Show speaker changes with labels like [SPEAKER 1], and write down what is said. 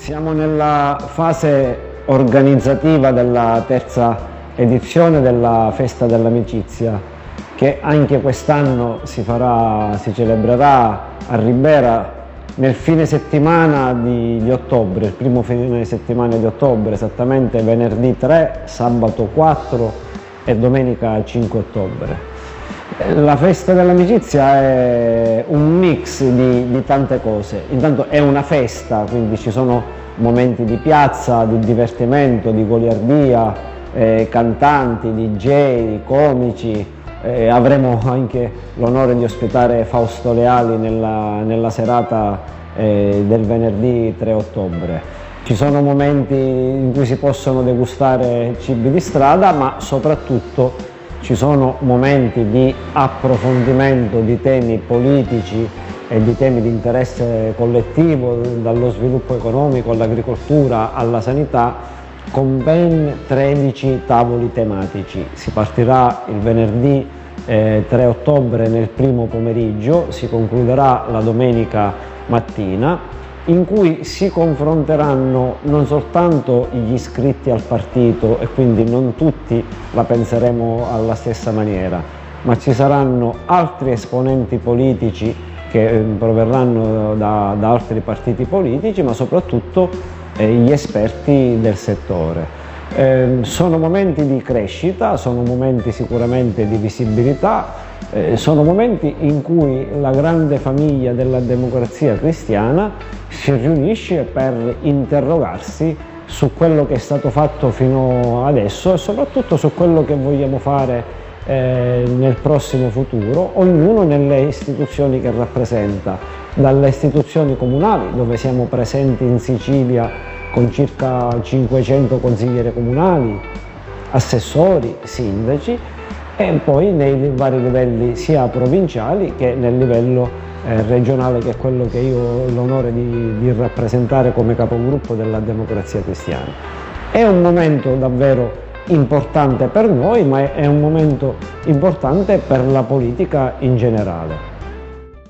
[SPEAKER 1] Siamo nella fase organizzativa della terza edizione della Festa dell'Amicizia, che anche quest'anno si celebrerà a Ribera nel fine settimana di ottobre, il primo fine settimana di ottobre, esattamente venerdì 3, sabato 4 e domenica 5 ottobre. La Festa dell'Amicizia è un mix di tante cose. Intanto è una festa, quindi ci sono momenti di piazza, di divertimento, di goliardia, cantanti, DJ, comici. Avremo anche l'onore di ospitare Fausto Leali nella serata del venerdì 3 ottobre. Ci sono momenti in cui si possono degustare cibi di strada, ma soprattutto ci sono momenti di approfondimento di temi politici e di temi di interesse collettivo, dallo sviluppo economico all'agricoltura alla sanità, con ben 13 tavoli tematici. Si partirà il venerdì 3 ottobre nel primo pomeriggio, si concluderà la domenica mattina, in cui si confronteranno non soltanto gli iscritti al partito, e quindi non tutti la penseremo alla stessa maniera, ma ci saranno altri esponenti politici che proverranno da altri partiti politici, ma soprattutto gli esperti del settore. Sono momenti di crescita, sono momenti sicuramente di visibilità, sono momenti in cui la grande famiglia della democrazia cristiana si riunisce per interrogarsi su quello che è stato fatto fino adesso e soprattutto su quello che vogliamo fare nel prossimo futuro, ognuno nelle istituzioni che rappresenta, dalle istituzioni comunali, dove siamo presenti in Sicilia con circa 500 consiglieri comunali, assessori, sindaci, e poi nei vari livelli sia provinciali che nel livello regionale, che è quello che io ho l'onore di rappresentare come capogruppo della Democrazia Cristiana. È un momento davvero importante per noi, ma è un momento importante per la politica in generale.